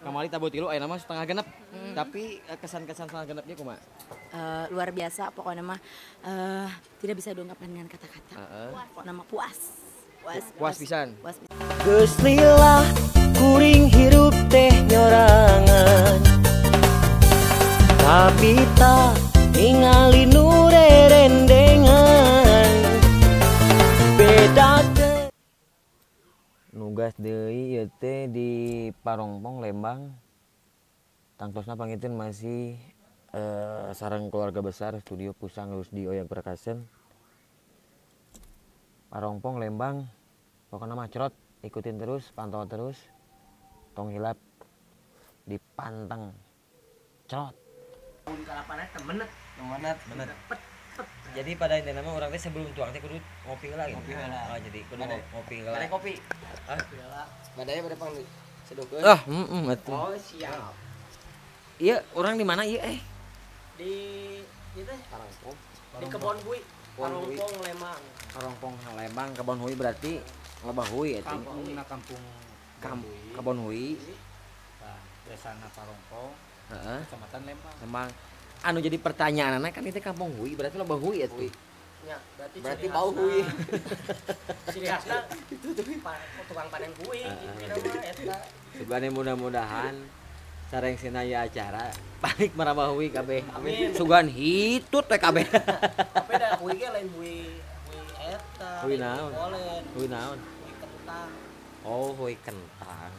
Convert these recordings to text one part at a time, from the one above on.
Kamari tabu tilu aya nama setengah genep. Tapi kesan-kesan setengah genepnya kumaha? Luar biasa pokoknya mah tidak bisa diungkapkan dengan kata-kata. Pokoknya mah puas. Puas pisan. Puas pisan. Geus lila kuring hirup teh nyorangan. Tapi tak ningali nu rerendengan. Beda teh Nugas deui ieu teh di Parongpong Lembang. Tangtosna pangitun masih sareng keluarga besar studio Pusang Rusdi Oyang Perkasen. Parongpong Lembang. Pokoknya mah cerot, ikutin terus, pantau terus. Tong hilap dipanteng. Cerot. temenet. Jadi pada intinya mah orang teh sebelum tuang teh kudu ngopi heula gitu. Ngopi heula. Oh, jadi kudu ngopi heula. Ada kopi. Hah? Badaya pada pang sedukeun. Ah, atuh. Oh, siap. Iya, orang di mana ieu Di itu Parongpong. di Kebon Bui, Parongpong Lembang. Parongpong Lembang, Kebon Hui berarti loba hui eta. Kampung Kebon Hui. Desana Parongpong, Heeh. Kecamatan Lembang. Emang anu jadi pertanyaanna kan itu kampung Hui berarti loba hui eta. Ya, Berarti bau hui. Ciri khasna itu tukang panen bui gitu mah eta. Sebenarnya mudah-mudahan sareng sinaya acara balik marabah hui kabeh. Amin. Sugan hitut teh kabeh. Tapi da bui ge lain bui eta. Bui naon? Bolen. Hui naon? Bui kentang. Oh, hui kentang.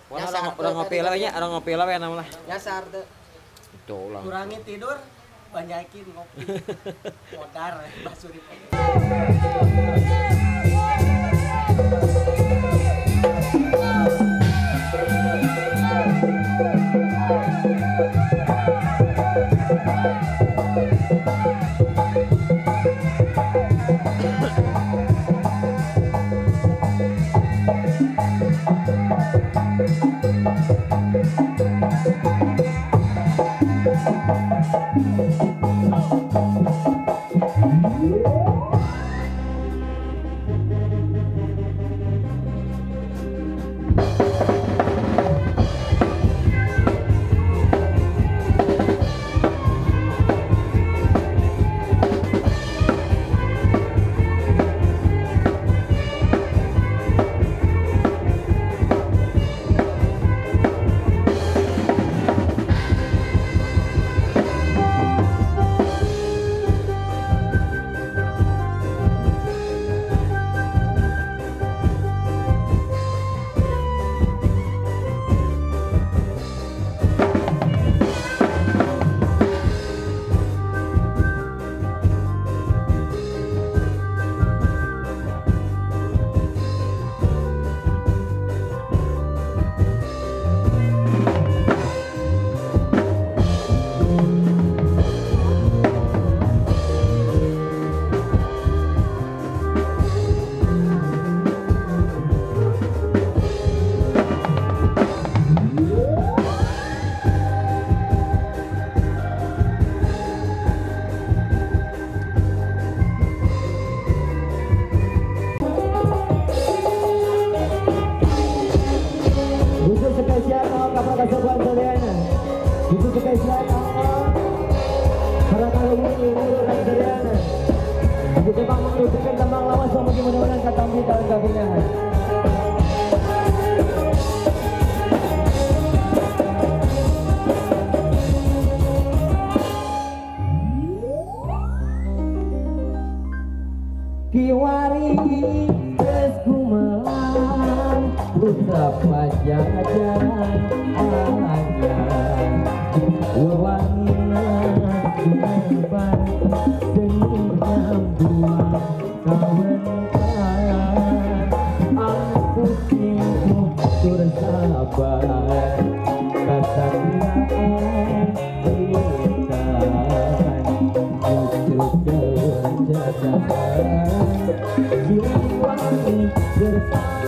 Ya, Wah, sangat orang ngopi lah nya, orang ngopi lah ya lah. Nyasar teh. Itu lah. Kurangi tidur, banyakin ngopi. Modar basuri. Kiwari geus kumelang putra pajajaran ajan wewangina sumebar dening nyambua kawentan aku singku tur sabar kasatiaan berikan untuk kejajaran jiwa bersama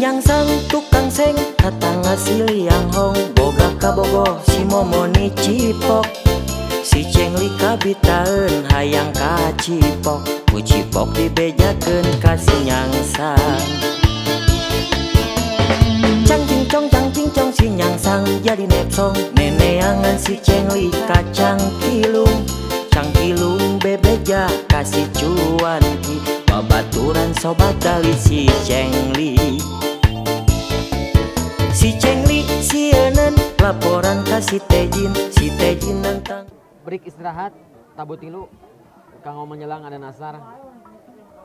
Nyangsang tukang seng katang si liang hong boga kabogo si momo ni cipok si cengli kabitaeun hayang ka cipok ku cipok dibejakeun ka si nyangsang cang cingcong si nyangsang jadi nepsong neneangan si cengli kacang kilung bebeja kasih cuanki babaturan sobat kali si cengli si cengli sieun laporan ka si tejin nantang break istirahat tabu tilu kanggo menjelang ada nasar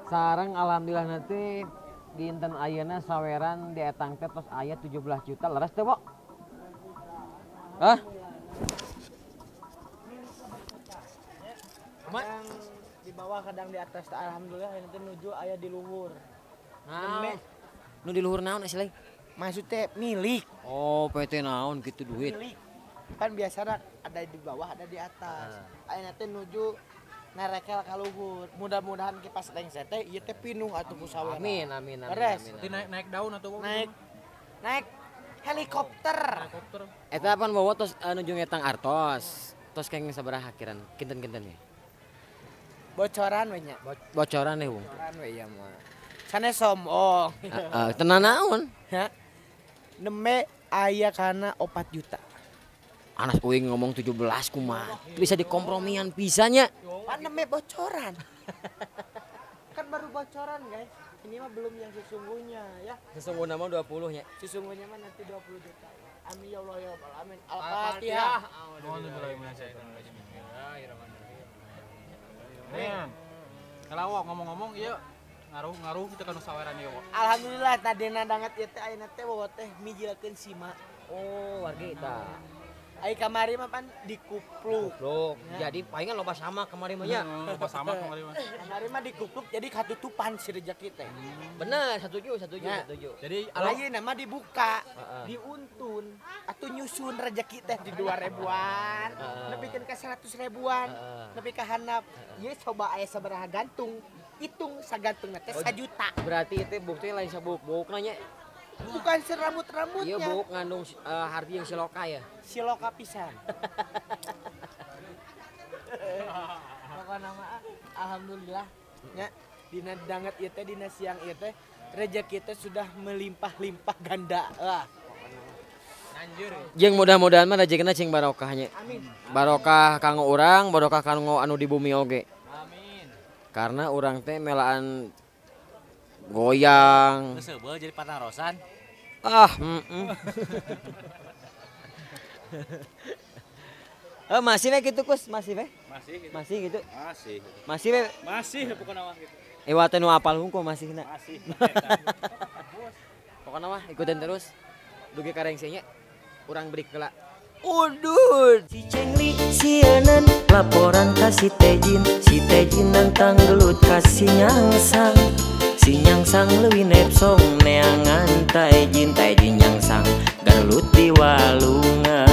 sareng alhamdulillah nanti dinten ayeuna saweran di etang teh tos aya 17 juta leres teh, Bo? Hah? Kadang di bawah kadang di atas alhamdulillah yang nanti nuju aya di luhur. Naon? Nu di luhur naon asli? Maksudnya milik. Oh, PT naon gitu duit. Milik. Kan biasanya ada di bawah ada di atas. Aya nanti nuju narekel ka luhur. Mudah-mudahan ki pas teng sete ieu teh pinuh atuh ku saweran. Amin. Beres. Naik daun atau Naik helikopter. Eta pan bawa tos nuju ngetang artos. Tos kenging sabaraha kiran kinten-kinten ya. Bocoran we nya. Bocoran Bung. Bocoran we ieu mah. Sanes sombong. Tenan naon? Ya. Neme aya kana 4 juta. Anas uing ngomong 17 kumaha. Bisa dikompromian pisanya. Pan neme bocoran. Kan baru bocoran, guys. Ini mah belum yang sesungguhnya ya. Sesungguhnya mah 20 nya. Sesungguhnya mah nanti 20 juta. Amin ya Allah ya Rabbal alamin. Al-Fatihah. Men, ngelawak ngomong-ngomong iya ngaruh kita kan saweran ieu. Alhamdulillah tadina danget ieu teh ayeuna teh bawa teh mijilkeun sima. Oh, warga eta. Ai kamari mah pan dikupluk. Loh, jadi palingan loba sama kemarin mah nya. Pas sama kemarin mah. Kamari mah dikupluk jadi katutupan si rejeki teh. Bener, setuju. Jadi Ayeuna mah dibuka, diuntun, atuh nyusun rejeki teh di 2000-an, nepikeun ka 100 ribuan, nepi ka handap. Ieu coba aya sabaraha gantung, hitung sagantungna teh 1 juta. Berarti itu buktinya lain sabuk nanya. Bukan serambut-rambutnya. Iya buk ngandung hardi yang siloka ya. Siloka pisan. Pokona mah alhamdulillah nya dina danget ieu teh dina siang ieu teh rezeki teh sudah melimpah-limpah ganda. anjir. Jeung mudah-mudahan mah rezekina cing barokahnya. Amin. Barokah kanggo urang, barokah kanggo anu di bumi oge. Amin. Karena urang teh melaan goyang. Geus heubeul jadi panarosan. Masih we gitu Kus, masih we? Masih gitu. Masih we? Masih pokoknya mah gitu. Ewa teh nu apal hungkul masihna. Masih. Pokoknya mah ikutin terus. Dugi karengsenya urang break heula. Udut. Si Cengli sieun laporan ka si Tejin nantang gelut ka si Nyangsang. Si Nyangsang leuwih nepsong neangan Tejin Nyangsang gelut di walungan.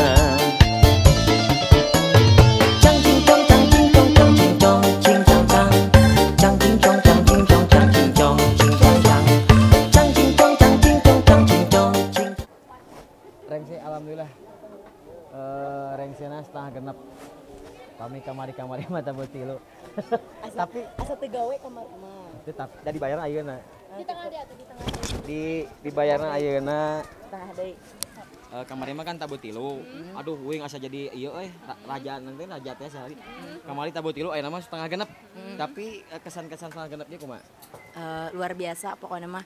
Cang cing cong cang cing cong cang cing cong cing cang cang. Cang cing cong cang cing cong cang cing cong cing cang cang. Cang cing cong cang cing cong cang cing cong cing. Rengse alhamdulillah. Rengsena setengah genep. Kami kamari mata beuti lu. Tapi asa teu gawe kamar mah. tetap jadi bayaran ayeuna. Di tengah dia atau di tengah. Di bayaran ayeuna Tengah deui. kamari mah kan tabu tilu. Aduh uing asa jadi ieu raja nanti raja teh sehari. Kamari tabu tilu ayeuna mah setengah genep. Tapi kesan-kesan setengah genep dia kumaha? Luar biasa pokoknya mah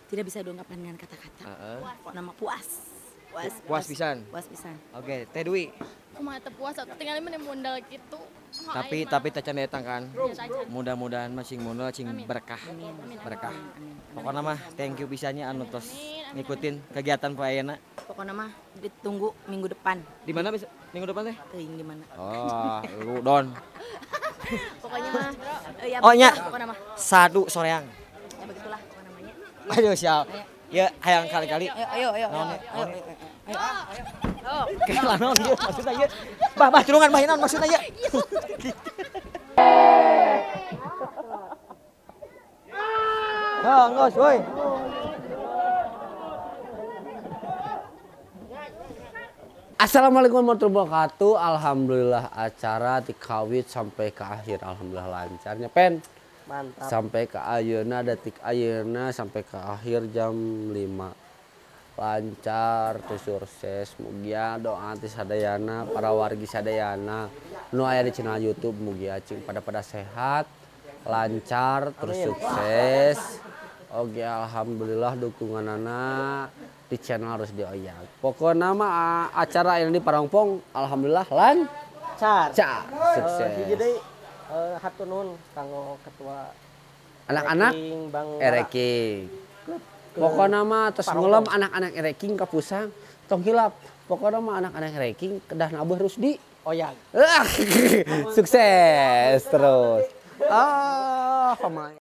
tidak bisa diungkapkan dengan kata-kata. Pokoknya mah puas. Puas pisan. Puas pisan. Oke, Teh Dwi. Kumaha teu puas atuh tinggal mah mundal kitu. Tapi tak can datang kan. Mudah-mudahan masing mundal cing berkah. Berkah. Pokoknya mah thank you pisannya anu tos ngikutin kegiatan poeyeuna. Pokoknya mah ditunggu minggu depan. Di mana bisa minggu depan teh? Teuing di mana. Oh, lu don. Pokoknya mah ya Oh nya. pokoknya mah. Sadu soreang. Ya begitulah pokoknya namanya. Aduh siap. Ya hayang kali-kali. Ayo. Kalah naon ieu maksudna ieu. Bah curungan bah naon maksudna ieu. Ngos woi. Assalamualaikum warahmatullahi wabarakatuh. Alhamdulillah acara tikawit sampai ke akhir alhamdulillah lancarnya pen. Mantap. Sampai ke ayeuna detik ayeuna sampai ke akhir jam 5. Lancar terus sukses mugia doa ti sadayana para wargi sadayana nu aya di channel YouTube mugia cing pada sehat, lancar terus sukses. Oke alhamdulillah dukunganana di channel harus dioyak. Pokoknya mah acara ini di Parongpong alhamdulillah lancar. Sukses. Jadi hatur nuhun kanggo ketua Anak-anak Bang Ereking. Pokoknya mah terus ngelam anak-anak Ereking ka Pusang tong hilap. Pokoknya mah anak-anak Ereking kedah nabuh Rusdi. Oyang. Sukses terus. Pemain